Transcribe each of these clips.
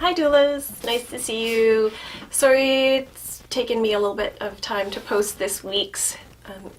Hi doulas, nice to see you. Sorry it's taken me a little bit of time to post this week's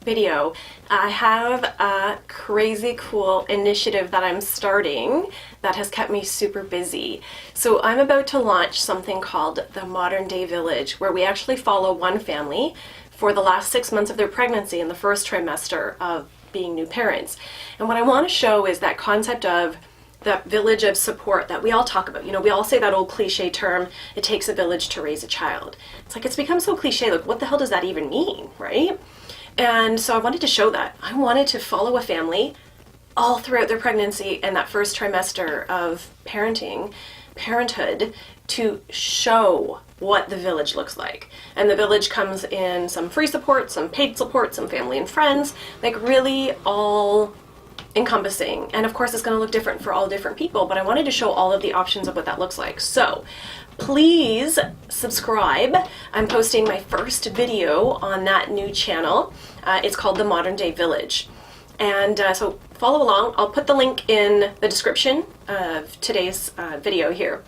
video. I have a crazy cool initiative that I'm starting that has kept me super busy. So I'm about to launch something called the Modern Day Village, where we actually follow one family for the last 6 months of their pregnancy in the first trimester of being new parents. And what I want to show is that concept of that village of support that we all talk about. You know, we all say that old cliche term, it takes a village to raise a child. It's like, it's become so cliche, like what the hell does that even mean, right? And so I wanted to show that. I wanted to follow a family all throughout their pregnancy and that first trimester of parenthood, to show what the village looks like. And the village comes in some free support, some paid support, some family and friends, like really all encompassing. And of course it's going to look different for all different people, but I wanted to show all of the options of what that looks like. So please subscribe. I'm posting my first video on that new channel. It's called the Modern Day Village. And so follow along. I'll put the link in the description of today's video here.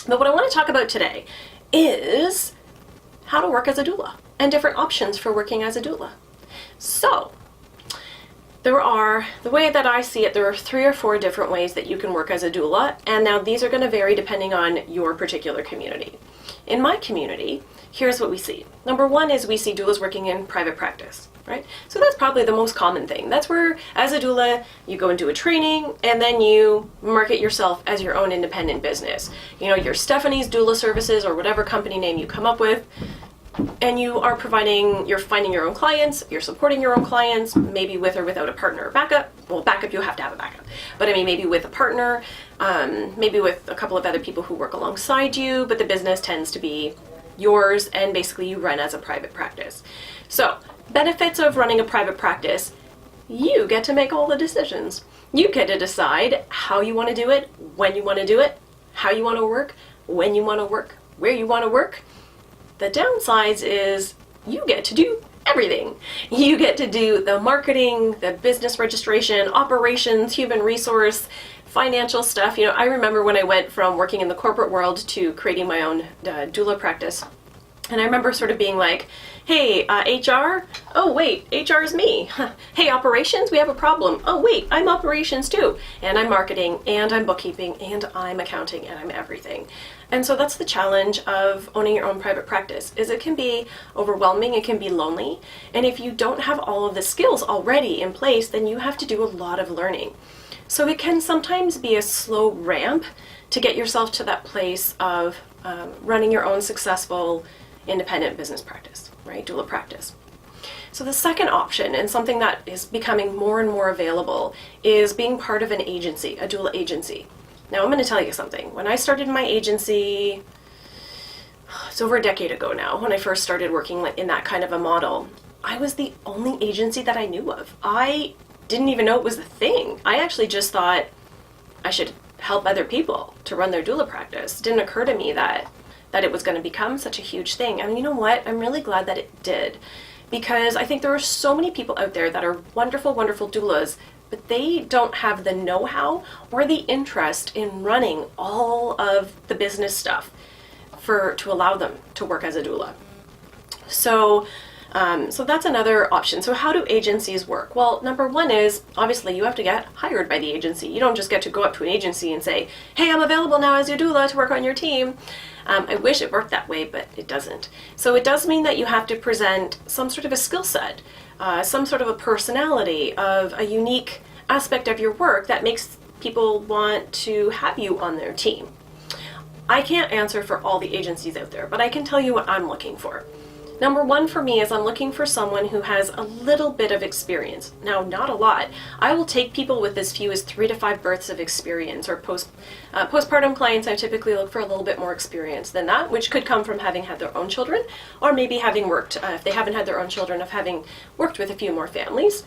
But what I want to talk about today is how to work as a doula and different options for working as a doula. So the way that I see it, there are 3 or 4 different ways that you can work as a doula, and now these are going to vary depending on your particular community. In my community, here's what we see. Number 1 is we see doulas working in private practice, right? So that's probably the most common thing. That's where, as a doula, you go and do a training, and then you market yourself as your own independent business. You know, your Stephanie's Doula Services, or whatever company name you come up with, and you are you're finding your own clients, you're supporting your own clients, maybe with or without a partner or backup. Well, backup, you have to have a backup. But I mean, maybe with a partner, maybe with a couple of other people who work alongside you, but the business tends to be yours, and basically you run as a private practice. So, benefits of running a private practice: you get to make all the decisions. You get to decide how you want to do it, when you want to do it, how you want to work, when you want to work, where you want to work. The downsides is you get to do everything. You get to do the marketing, the business registration, operations, human resource, financial stuff. You know, I remember when I went from working in the corporate world to creating my own doula practice. And I remember sort of being like, hey, HR? Oh, wait, HR is me. Hey, operations? We have a problem. Oh, wait, I'm operations too. And I'm marketing, and I'm bookkeeping, and I'm accounting, and I'm everything. And so that's the challenge of owning your own private practice, is it can be overwhelming, it can be lonely. And if you don't have all of the skills already in place, then you have to do a lot of learning. So it can sometimes be a slow ramp to get yourself to that place of running your own successful independent business practice, right? Doula practice. So the second option, and something that is becoming more and more available, is being part of an agency, a doula agency. Now I'm going to tell you something. When I started my agency, it's over a decade ago now, when I first started working in that kind of a model, I was the only agency that I knew of. I didn't even know it was a thing. I actually just thought I should help other people to run their doula practice. It didn't occur to me that it was going to become such a huge thing. And you know what? I'm really glad that it did, because I think there are so many people out there that are wonderful, wonderful doulas, but they don't have the know-how or the interest in running all of the business stuff to allow them to work as a doula. So that's another option. So how do agencies work? Well, number 1 is, obviously, you have to get hired by the agency. You don't just get to go up to an agency and say, hey, I'm available now as your doula to work on your team. I wish it worked that way, but it doesn't. So it does mean that you have to present some sort of a skill set, some sort of a personality, of a unique aspect of your work that makes people want to have you on their team. I can't answer for all the agencies out there, but I can tell you what I'm looking for. Number 1 for me is I'm looking for someone who has a little bit of experience. Now, not a lot. I will take people with as few as 3 to 5 births of experience, or postpartum clients. I typically look for a little bit more experience than that, which could come from having had their own children, or maybe having worked, if they haven't had their own children, of having worked with a few more families.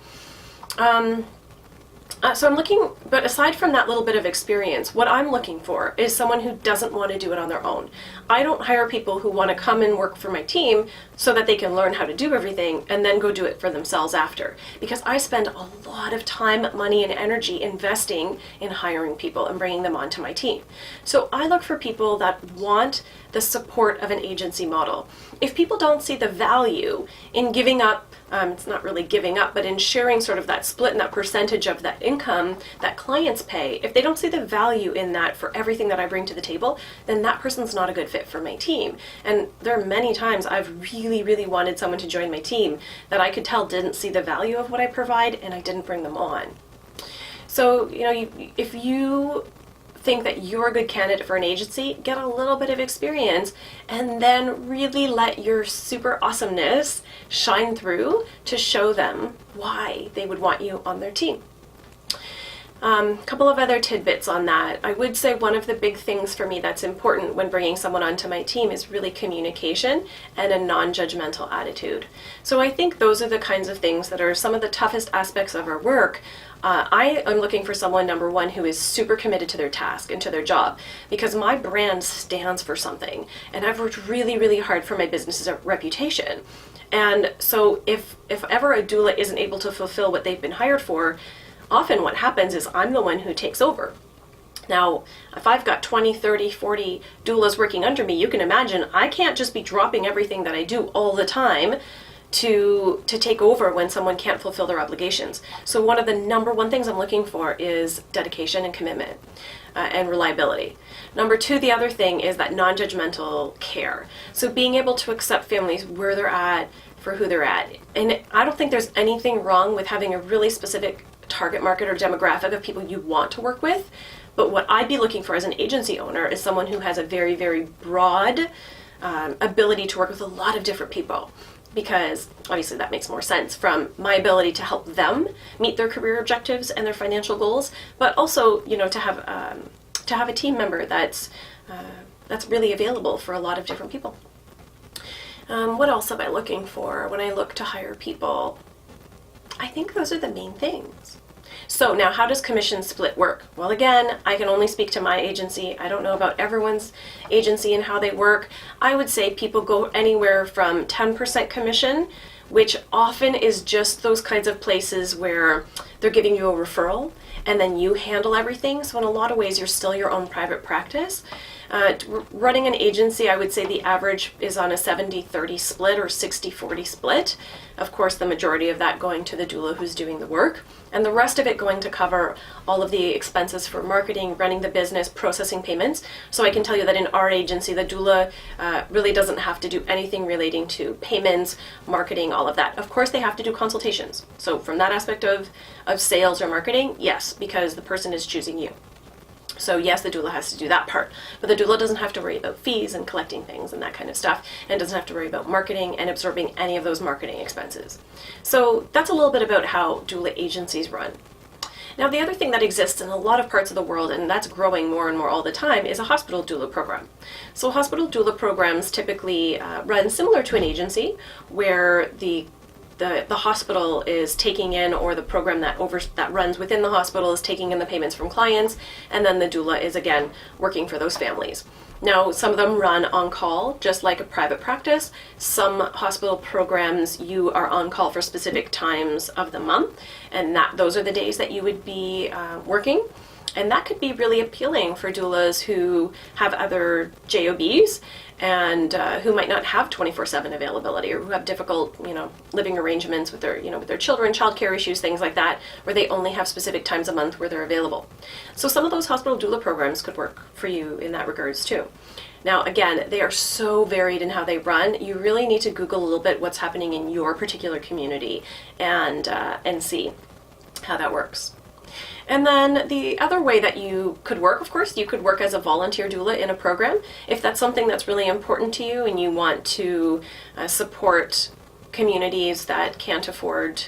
So I'm looking, but aside from that little bit of experience, what I'm looking for is someone who doesn't want to do it on their own. I don't hire people who want to come and work for my team so that they can learn how to do everything and then go do it for themselves after. Because I spend a lot of time, money, and energy investing in hiring people and bringing them onto my team. So I look for people that want the support of an agency model. If people don't see the value in giving up, it's not really giving up, but in sharing sort of that split and that percentage of that income that clients pay, if they don't see the value in that for everything that I bring to the table, then that person's not a good fit for my team. And there are many times I've really, really wanted someone to join my team that I could tell didn't see the value of what I provide, and I didn't bring them on. So, if you think that you're a good candidate for an agency, get a little bit of experience and then really let your super awesomeness shine through to show them why they would want you on their team. Couple of other tidbits on that. I would say one of the big things for me that's important when bringing someone onto my team is really communication and a non-judgmental attitude. So I think those are the kinds of things that are some of the toughest aspects of our work. I am looking for someone, number one, who is super committed to their task and to their job, because my brand stands for something, and I've worked really, really hard for my business's reputation. And so if ever a doula isn't able to fulfill what they've been hired for, often what happens is I'm the one who takes over. Now, if I've got 20, 30, 40 doulas working under me, you can imagine I can't just be dropping everything that I do all the time to take over when someone can't fulfill their obligations. So one of the number one things I'm looking for is dedication and commitment and reliability. Number two, the other thing is that non-judgmental care. So being able to accept families where they're at, for who they're at. And I don't think there's anything wrong with having a really specific target market or demographic of people you want to work with. But what I'd be looking for as an agency owner is someone who has a very, very broad ability to work with a lot of different people. Because obviously that makes more sense from my ability to help them meet their career objectives and their financial goals, but also, to have a team member that's really available for a lot of different people. What else am I looking for when I look to hire people? I think those are the main things. So now, how does commission split work? Well, again, I can only speak to my agency. I don't know about everyone's agency and how they work. I would say people go anywhere from 10% commission, which often is just those kinds of places where they're giving you a referral and then you handle everything. So in a lot of ways, you're still your own private practice. Running an agency, I would say the average is on a 70-30 split or 60-40 split. Of course, the majority of that going to the doula who's doing the work, and the rest of it going to cover all of the expenses for marketing, running the business, processing payments. So I can tell you that in our agency, the doula really doesn't have to do anything relating to payments, marketing, all of that. Of course, they have to do consultations. So from that aspect of sales or marketing, yes, because the person is choosing you. So yes, the doula has to do that part, but the doula doesn't have to worry about fees and collecting things and that kind of stuff, and doesn't have to worry about marketing and absorbing any of those marketing expenses. So that's a little bit about how doula agencies run. Now, the other thing that exists in a lot of parts of the world, and that's growing more and more all the time, is a hospital doula program. So hospital doula programs typically run similar to an agency, where the hospital is taking in, or the program that runs within the hospital is taking in the payments from clients, and then the doula is again working for those families. Now, some of them run on call, just like a private practice. Some hospital programs, you are on call for specific times of the month, and those are the days that you would be working. And that could be really appealing for doulas who have other JOBs and who might not have 24/7 availability, or who have difficult, living arrangements with their children, childcare issues, things like that, where they only have specific times a month where they're available. So some of those hospital doula programs could work for you in that regards too. Now, again, they are so varied in how they run. You really need to Google a little bit what's happening in your particular community and see how that works. And then the other way that you could work, of course, you could work as a volunteer doula in a program. If that's something that's really important to you and you want to support communities that can't afford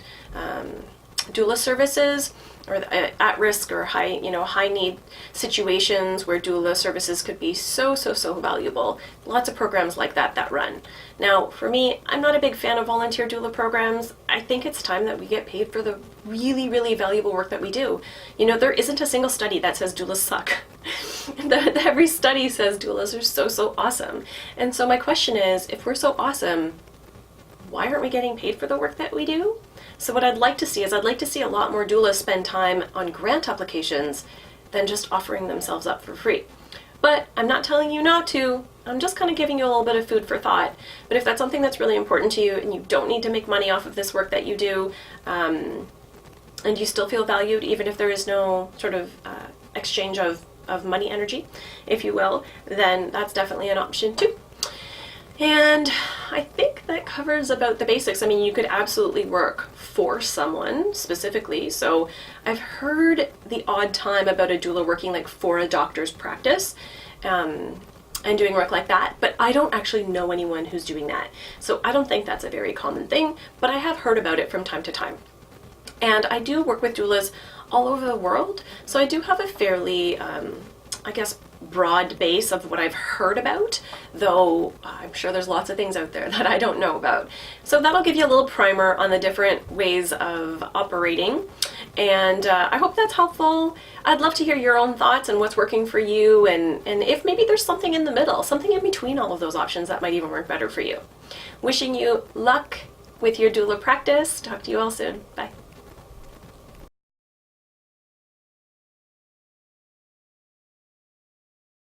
doula services, or at risk or high need situations where doula services could be so valuable. Lots of programs like that run. Now, for me, I'm not a big fan of volunteer doula programs. I think it's time that we get paid for the really valuable work that we do. There isn't a single study that says doulas suck. Every study says doulas are so awesome. And so my question is, if we're so awesome, why aren't we getting paid for the work that we do? So what I'd like to see is a lot more doulas spend time on grant applications than just offering themselves up for free. But I'm not telling you not to. I'm just kind of giving you a little bit of food for thought. But if that's something that's really important to you and you don't need to make money off of this work that you do, and you still feel valued even if there is no sort of exchange of money energy, if you will, then that's definitely an option too. And I think that covers about the basics. I mean, you could absolutely work for someone specifically. So I've heard the odd time about a doula working like for a doctor's practice and doing work like that, but I don't actually know anyone who's doing that. So I don't think that's a very common thing, but I have heard about it from time to time. And I do work with doulas all over the world, so I do have a fairly, broad base of what I've heard about, though I'm sure there's lots of things out there that I don't know about. So that'll give you a little primer on the different ways of operating, and I hope that's helpful. I'd love to hear your own thoughts and what's working for you, and if maybe there's something in the middle, something in between all of those options that might even work better for you. Wishing you luck with your doula practice. Talk to you all soon. Bye.